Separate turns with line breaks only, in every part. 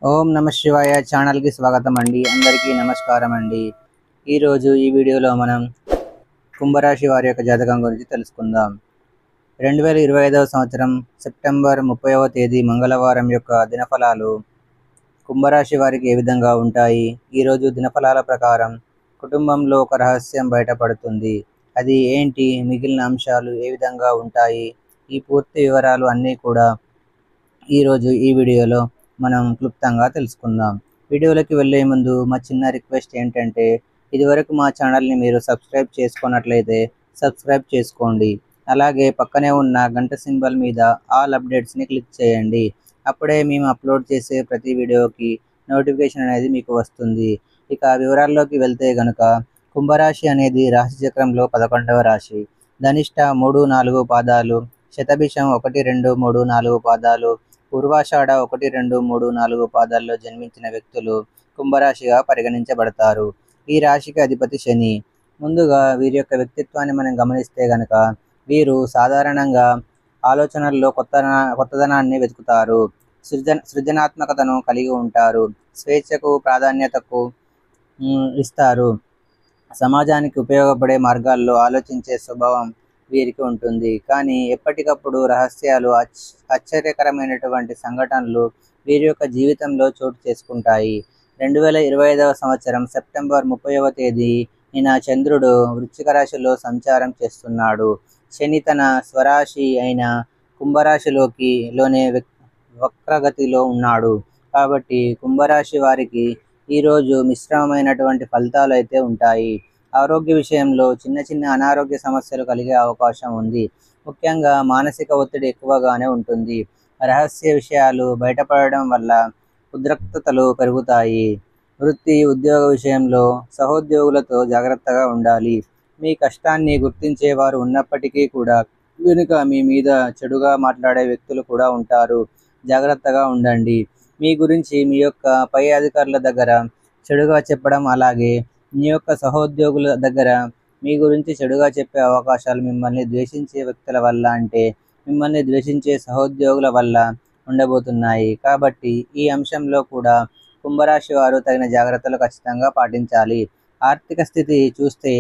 ఓం నమ శివాయ ఛానల్కి స్వాగతం అండి. అందరికీ నమస్కారం అండి. ఈరోజు ఈ వీడియోలో మనం కుంభరాశి వారి యొక్క జాతకం గురించి తెలుసుకుందాం. 2025వ సంవత్సరం సెప్టెంబర్ 30వ తేదీ మంగళవారం యొక్క దినఫలాలు కుంభరాశి వారికి ఏ విధంగా ఉంటాయి? ఈరోజు దినఫలాల ప్రకారం కుటుంబంలో ఒక రహస్యం బయటపడుతుంది. అది ఏంటి? మిగిలిన అంశాలు ఏ విధంగా ఉంటాయి? ఈ పూర్తి వివరాలు అన్నీ కూడా ఈరోజు ఈ వీడియోలో మనం క్లుప్తంగా తెలుసుకుందాం. వీడియోలోకి వెళ్ళే ముందు మా చిన్న రిక్వెస్ట్ ఏంటంటే, ఇదివరకు మా ఛానల్ని మీరు సబ్స్క్రైబ్ చేసుకున్నట్లయితే సబ్స్క్రైబ్ చేసుకోండి. అలాగే పక్కనే ఉన్న గంట సింబల్ మీద ఆల్ అప్డేట్స్ని క్లిక్ చేయండి. అప్పుడే మేము అప్లోడ్ చేసే ప్రతి వీడియోకి నోటిఫికేషన్ అనేది మీకు వస్తుంది. ఇక వివరాల్లోకి వెళ్తే గనుక, కుంభరాశి అనేది రాశి చక్రంలో 11వ రాశి. ధనిష్ట 3, 4 పాదాలు, శతభిషం 1, 2, 3, 4 పాదాలు, పూర్వాషాఢ 1, 2, 3, 4 పాదాల్లో జన్మించిన వ్యక్తులు కుంభరాశిగా పరిగణించబడతారు. ఈ రాశికి అధిపతి శని. ముందుగా వీరి యొక్క వ్యక్తిత్వాన్ని మనం గమనిస్తే గనక, వీరు సాధారణంగా ఆలోచనల్లో కొత్తదనాన్ని వెతుకుతారు. సృజనాత్మకతను కలిగి ఉంటారు. స్వేచ్ఛకు ప్రాధాన్యతకు ఇస్తారు. సమాజానికి ఉపయోగపడే మార్గాల్లో ఆలోచించే స్వభావం వీరికి ఉంటుంది. కానీ ఎప్పటికప్పుడు రహస్యాలు, ఆశ్చర్యకరమైనటువంటి సంఘటనలు వీరి యొక్క జీవితంలో చోటు చేసుకుంటాయి. 2025వ సంవత్సరం సెప్టెంబర్ 30వ తేదీ నిన్న చంద్రుడు వృశ్చిక రాశిలో సంచారం చేస్తున్నాడు. శని తన స్వరాశి అయిన కుంభరాశిలోనే వక్రగతిలో ఉన్నాడు. కాబట్టి కుంభరాశి వారికి ఈరోజు మిశ్రమమైనటువంటి ఫలితాలు అయితే ఉంటాయి. ఆరోగ్య విషయంలో చిన్న చిన్న అనారోగ్య సమస్యలు కలిగే అవకాశం ఉంది. ముఖ్యంగా మానసిక ఒత్తిడి ఎక్కువగానే ఉంటుంది. రహస్య విషయాలు బయటపడడం వల్ల ఉద్రిక్తతలు పెరుగుతాయి. వృత్తి, ఉద్యోగ విషయంలో సహోద్యోగులతో జాగ్రత్తగా ఉండాలి. మీ కష్టాన్ని గుర్తించేవారు ఉన్నప్పటికీ కూడా వెనుక మీ మీద చెడుగా మాట్లాడే వ్యక్తులు కూడా ఉంటారు. జాగ్రత్తగా ఉండండి. మీ గురించి మీ యొక్క పై అధికారుల దగ్గర చెడుగా చెప్పడం, అలాగే మీ యొక్క సహోద్యోగుల దగ్గర మీ గురించి చెడుగా చెప్పే అవకాశాలు మిమ్మల్ని ద్వేషించే వ్యక్తుల వల్ల, అంటే మిమ్మల్ని ద్వేషించే సహోద్యోగుల వల్ల ఉండబోతున్నాయి. కాబట్టి ఈ అంశంలో కూడా కుంభరాశి వారు తగిన జాగ్రత్తలు ఖచ్చితంగా పాటించాలి. ఆర్థిక స్థితి చూస్తే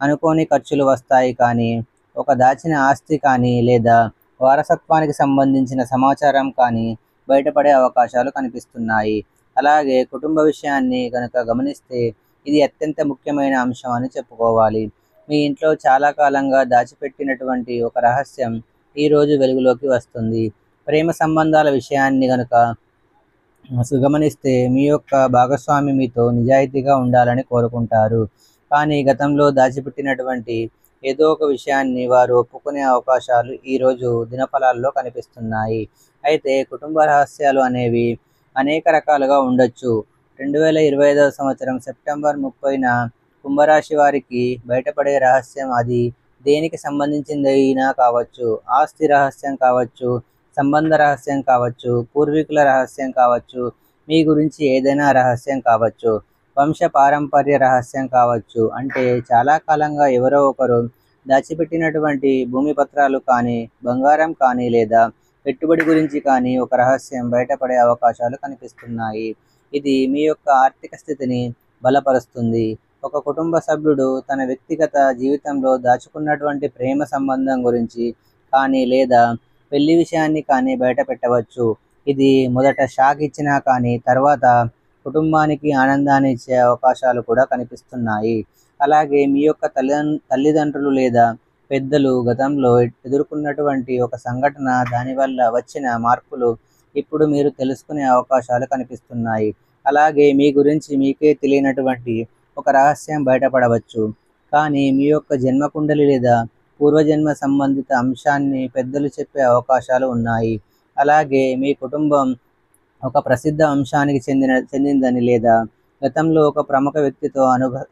అనుకోని ఖర్చులు వస్తాయి, కానీ ఒక దాచిన ఆస్తి కానీ లేదా వారసత్వానికి సంబంధించిన సమాచారం కానీ బయటపడే అవకాశాలు కనిపిస్తున్నాయి. అలాగే కుటుంబ విషయాన్ని కనుక గమనిస్తే ఇది అత్యంత ముఖ్యమైన అంశం అని చెప్పుకోవాలి. మీ ఇంట్లో చాలా కాలంగా దాచిపెట్టినటువంటి ఒక రహస్యం ఈరోజు వెలుగులోకి వస్తుంది. ప్రేమ సంబంధాల విషయాన్ని కనుక గమనిస్తే మీ యొక్క భాగస్వామి మీతో నిజాయితీగా ఉండాలని కోరుకుంటారు. కానీ గతంలో దాచిపెట్టినటువంటి ఏదో ఒక విషయాన్ని వారు ఒప్పుకునే అవకాశాలు ఈరోజు దినఫలాల్లో కనిపిస్తున్నాయి. అయితే కుటుంబ రహస్యాలు అనేవి అనేక రకాలుగా ఉండొచ్చు. 2025వ సంవత్సరం సెప్టెంబర్ 30న కుంభరాశి వారికి బయటపడే రహస్యం అది దేనికి సంబంధించిందైనా కావచ్చు. ఆస్తి రహస్యం కావచ్చు, సంబంధ రహస్యం కావచ్చు, పూర్వీకుల రహస్యం కావచ్చు, మీ గురించి ఏదైనా రహస్యం కావచ్చు, వంశ పారంపర్య రహస్యం కావచ్చు. అంటే చాలా కాలంగా ఎవరో ఒకరు దాచిపెట్టినటువంటి భూమి పత్రాలు కానీ, బంగారం కానీ లేదా పెట్టుబడి గురించి కానీ ఒక రహస్యం బయటపడే అవకాశాలు కనిపిస్తున్నాయి. ఇది మీ యొక్క ఆర్థిక స్థితిని బలపరుస్తుంది. ఒక కుటుంబ సభ్యుడు తన వ్యక్తిగత జీవితంలో దాచుకున్నటువంటి ప్రేమ సంబంధం గురించి కానీ లేదా పెళ్లి విషయాన్ని కానీ బయట పెట్టవచ్చు. ఇది మొదట షాక్ ఇచ్చినా కానీ తర్వాత కుటుంబానికి ఆనందాన్ని ఇచ్చే అవకాశాలు కూడా కనిపిస్తున్నాయి. అలాగే మీ యొక్క తల్లిదండ్రులు లేదా పెద్దలు గతంలో ఎదుర్కొన్నటువంటి ఒక సంఘటన, దానివల్ల వచ్చిన మార్పులు ఇప్పుడు మీరు తెలుసుకునే అవకాశాలు కనిపిస్తున్నాయి. అలాగే మీ గురించి మీకే తెలియనటువంటి ఒక రహస్యం బయటపడవచ్చు. కానీ మీ యొక్క జన్మకుండలి లేదా పూర్వజన్మ సంబంధిత అంశాన్ని పెద్దలు చెప్పే అవకాశాలు ఉన్నాయి. అలాగే మీ కుటుంబం ఒక ప్రసిద్ధ అంశానికి చెందిందని లేదా గతంలో ఒక ప్రముఖ వ్యక్తితో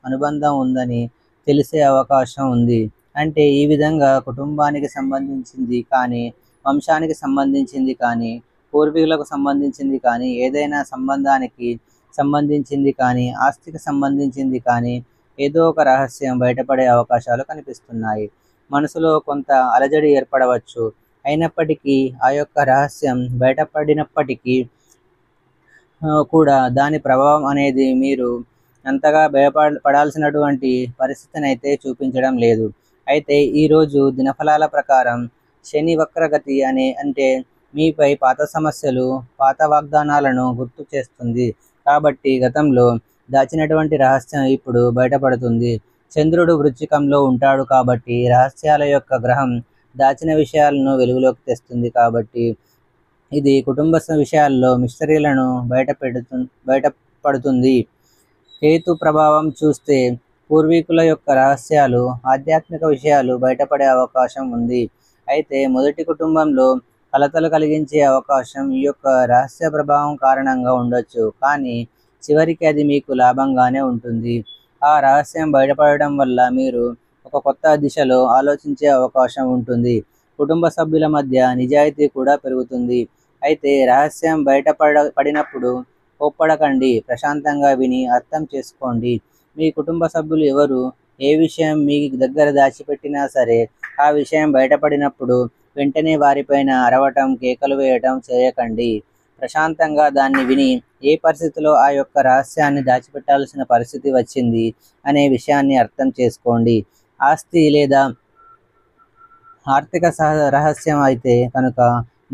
అనుబంధం ఉందని తెలిసే అవకాశం ఉంది. అంటే ఈ విధంగా కుటుంబానికి సంబంధించింది కానీ, వంశానికి సంబంధించింది కానీ, పూర్వీకులకు సంబంధించింది కానీ, ఏదైనా సంబంధానికి సంబంధించింది కానీ, ఆస్తికి సంబంధించింది కానీ ఏదో ఒక రహస్యం బయటపడే అవకాశాలు కనిపిస్తున్నాయి. మనసులో కొంత అలజడి ఏర్పడవచ్చు. అయినప్పటికీ ఆ యొక్క రహస్యం బయటపడినప్పటికీ కూడా దాని ప్రభావం అనేది మీరు అంతగా భయపడాల్సినటువంటి పరిస్థితిని అయితే చూపించడం లేదు. అయితే ఈరోజు దినఫలాల ప్రకారం శని వక్రగతి అంటే మీపై పాత సమస్యలు, పాత వాగ్దానాలను గుర్తు చేస్తుంది. కాబట్టి గతంలో దాచినటువంటి రహస్యం ఇప్పుడు బయటపడుతుంది. చంద్రుడు వృశ్చికంలో ఉంటాడు కాబట్టి రహస్యాల యొక్క గ్రహం దాచిన విషయాలను వెలుగులోకి తెస్తుంది. కాబట్టి ఇది కుటుంబ విషయాల్లో మిస్టరీలను బయటపడుతుంది. కేతు ప్రభావం చూస్తే పూర్వీకుల యొక్క రహస్యాలు, ఆధ్యాత్మిక విషయాలు బయటపడే అవకాశం ఉంది. అయితే మొదటి కుటుంబంలో కలతలు కలిగించే అవకాశం ఈ యొక్క రహస్య ప్రభావం కారణంగా ఉండొచ్చు, కానీ చివరికి అది మీకు లాభంగానే ఉంటుంది. ఆ రహస్యం బయటపడడం వల్ల మీరు ఒక కొత్త దిశలో ఆలోచించే అవకాశం ఉంటుంది. కుటుంబ సభ్యుల మధ్య నిజాయితీ కూడా పెరుగుతుంది. అయితే రహస్యం పడినప్పుడు కోప్పడకండి, ప్రశాంతంగా విని అర్థం చేసుకోండి. మీ కుటుంబ సభ్యులు ఎవరు ఏ విషయం మీ దగ్గర దాచిపెట్టినా సరే, ఆ విషయం బయటపడినప్పుడు వెంటనే వారిపైన అరవటం, కేకలు వేయటం చేయకండి. ప్రశాంతంగా దాన్ని విని ఏ పరిస్థితిలో ఆ యొక్క రహస్యాన్ని దాచిపెట్టాల్సిన పరిస్థితి వచ్చింది అనే విషయాన్ని అర్థం చేసుకోండి. ఆస్తి లేదా ఆర్థిక రహస్యం అయితే కనుక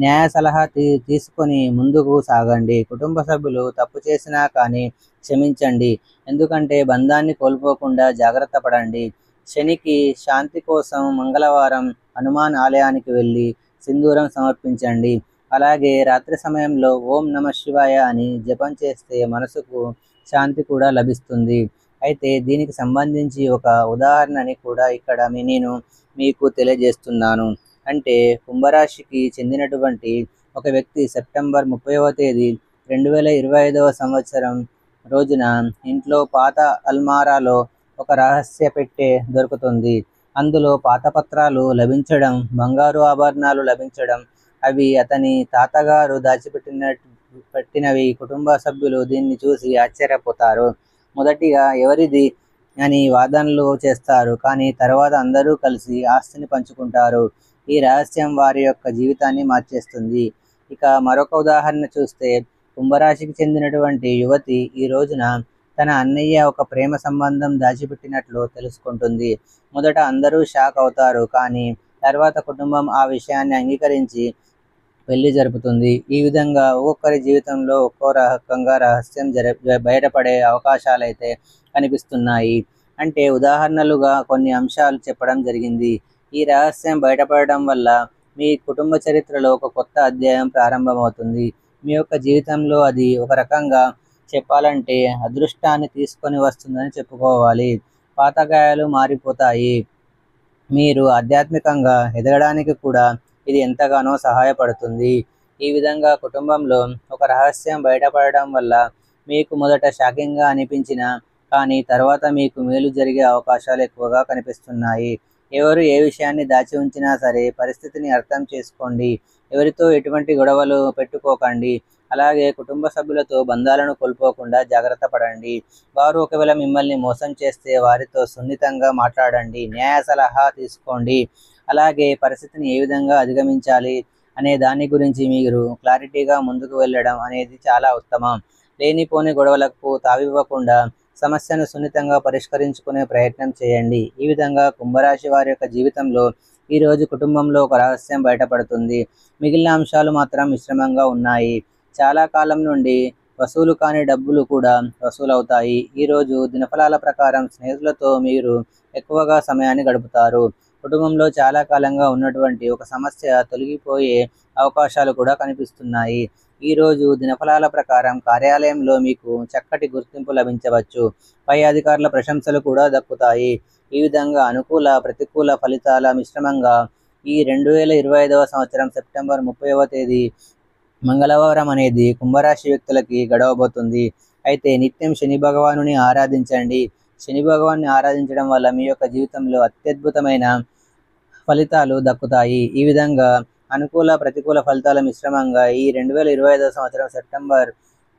న్యాయ సలహా తీసుకొని ముందుకు సాగండి. కుటుంబ సభ్యులు తప్పు చేసినా కానీ క్షమించండి, ఎందుకంటే బంధాన్ని కోల్పోకుండా జాగ్రత్త పడండి. శనికి శాంతి కోసం మంగళవారం హనుమాన్ ఆలయానికి వెళ్ళి సింధూరం సమర్పించండి. అలాగే రాత్రి సమయంలో ఓం నమ శివాయ అని జపం చేస్తే మనసుకు శాంతి కూడా లభిస్తుంది. అయితే దీనికి సంబంధించి ఒక ఉదాహరణని కూడా ఇక్కడ నేను మీకు తెలియజేస్తున్నాను. అంటే కుంభరాశికి చెందినటువంటి ఒక వ్యక్తి సెప్టెంబర్ 30వ తేదీ 2025వ సంవత్సరం రోజున ఇంట్లో పాత అల్మారాలో ఒక రహస్య పెట్టె దొరుకుతుంది. అందులో పాత పత్రాలు లభించడం, బంగారు ఆభరణాలు లభించడం, అవి అతని తాతగారు పెట్టినవి. కుటుంబ సభ్యులు దీన్ని చూసి ఆశ్చర్యపోతారు. మొదటిగా ఎవరిది అని వాదనలు చేస్తారు, కానీ తర్వాత అందరూ కలిసి ఆస్తిని పంచుకుంటారు. ఈ రహస్యం వారి యొక్క జీవితాన్ని మార్చేస్తుంది. ఇక మరొక ఉదాహరణ చూస్తే, కుంభరాశికి చెందినటువంటి యువతి ఈ రోజున తన అన్నయ్య ఒక ప్రేమ సంబంధం దాచిపెట్టినట్లు తెలుసుకుంటుంది. మొదట అందరూ షాక్ అవుతారు, కానీ తర్వాత కుటుంబం ఆ విషయాన్ని అంగీకరించి పెళ్లి జరుపుతుంది. ఈ విధంగా ఒక్కొక్కరి జీవితంలో ఒక్కో రకంగా రహస్యం బయటపడే అవకాశాలైతే కనిపిస్తున్నాయి. అంటే ఉదాహరణలుగా కొన్ని అంశాలు చెప్పడం జరిగింది. ఈ రహస్యం బయటపడడం వల్ల మీ కుటుంబ చరిత్రలో ఒక కొత్త అధ్యాయం ప్రారంభమవుతుంది. మీ యొక్క జీవితంలో అది ఒక రకంగా చెప్పాలంటే అదృష్టాన్ని తీసుకొని వస్తుందని చెప్పుకోవాలి. పాత గాయాలు మారిపోతాయి. మీరు ఆధ్యాత్మికంగా ఎదగడానికి కూడా ఇది ఎంతగానో సహాయపడుతుంది. ఈ విధంగా కుటుంబంలో ఒక రహస్యం బయటపడడం వల్ల మీకు మొదట షాకింగ్గా అనిపించిన, కానీ తర్వాత మీకు మేలు జరిగే అవకాశాలు ఎక్కువగా కనిపిస్తున్నాయి. ఎవరు ఏ విషయాన్ని దాచి ఉంచినా సరే పరిస్థితిని అర్థం చేసుకోండి. ఎవరితో ఎటువంటి గొడవలు పెట్టుకోకండి. అలాగే కుటుంబ సభ్యులతో బంధాలను కోల్పోకుండా జాగ్రత్త పడండి. వారు ఒకవేళ మిమ్మల్ని మోసం చేస్తే వారితో సున్నితంగా మాట్లాడండి, న్యాయ సలహా తీసుకోండి. అలాగే పరిస్థితిని ఏ విధంగా అధిగమించాలి అనే దాని గురించి మీరు క్లారిటీగా ముందుకు వెళ్ళడం అనేది చాలా ఉత్తమం. లేనిపోని గొడవలకు తావివ్వకుండా సమస్యను సున్నితంగా పరిష్కరించుకునే ప్రయత్నం చేయండి. ఈ విధంగా కుంభరాశి వారి యొక్క జీవితంలో ఈరోజు కుటుంబంలో ఒక రహస్యం బయటపడుతుంది. మిగిలిన అంశాలు మాత్రం మిశ్రమంగా ఉన్నాయి. చాలా కాలం నుండి వసూలు కాని డబ్బులు కూడా వసూలవుతాయి. ఈరోజు దినఫలాల ప్రకారం స్నేహితులతో మీరు ఎక్కువగా సమయాన్ని గడుపుతారు. కుటుంబంలో చాలా కాలంగా ఉన్నటువంటి ఒక సమస్య తొలగిపోయే అవకాశాలు కూడా కనిపిస్తున్నాయి. ఈరోజు దినఫలాల ప్రకారం కార్యాలయంలో మీకు చక్కటి గుర్తింపు లభించవచ్చు. పై అధికారుల ప్రశంసలు కూడా దక్కుతాయి. ఈ విధంగా అనుకూల ప్రతికూల ఫలితాల మిశ్రమంగా ఈ 2025వ సంవత్సరం సెప్టెంబర్ 30వ తేదీ మంగళవారం అనేది కుంభరాశి వ్యక్తులకి గడవబోతుంది. అయితే నిత్యం శని భగవానుని ఆరాధించండి. శని భగవాన్ని ఆరాధించడం వల్ల మీ యొక్క జీవితంలో అత్యద్భుతమైన ఫలితాలు దక్కుతాయి. ఈ విధంగా అనుకూల ప్రతికూల ఫలితాల మిశ్రమంగా ఈ 2025వ సంవత్సరం సెప్టెంబర్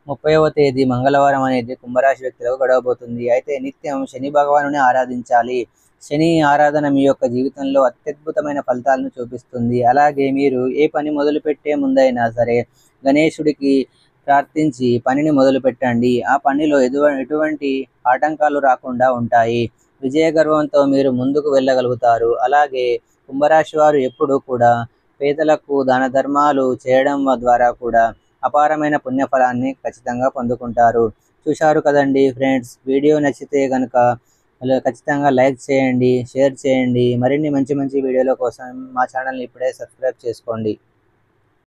30వ తేదీ మంగళవారం అనేది కుంభరాశి వ్యక్తులకు గడవబోతుంది. అయితే నిత్యం శని భగవానుని ఆరాధించాలి. శని ఆరాధన మీ యొక్క జీవితంలో అత్యద్భుతమైన ఫలితాలను చూపిస్తుంది. అలాగే మీరు ఏ పని మొదలుపెట్టే ముందైనా సరే గణేశుడికి ప్రార్థించి పనిని మొదలుపెట్టండి. ఆ పనిలో ఎటువంటి ఆటంకాలు రాకుండా ఉంటాయి. విజయ గర్వంతో మీరు ముందుకు వెళ్ళగలుగుతారు. అలాగే కుంభరాశి వారు ఎప్పుడూ కూడా పేదలకు దాన ధర్మాలు చేయడం ద్వారా కూడా అపారమైన పుణ్యఫలాన్ని ఖచ్చితంగా పొందుకుంటారు. చూశారు కదండి ఫ్రెండ్స్, వీడియో నచ్చితే కనుక ఖచ్చితంగా లైక్ చేయండి, షేర్ చేయండి. మరిన్ని మంచి మంచి వీడియోల కోసం మా ఛానల్ని ఇప్పుడే సబ్స్క్రైబ్ చేసుకోండి.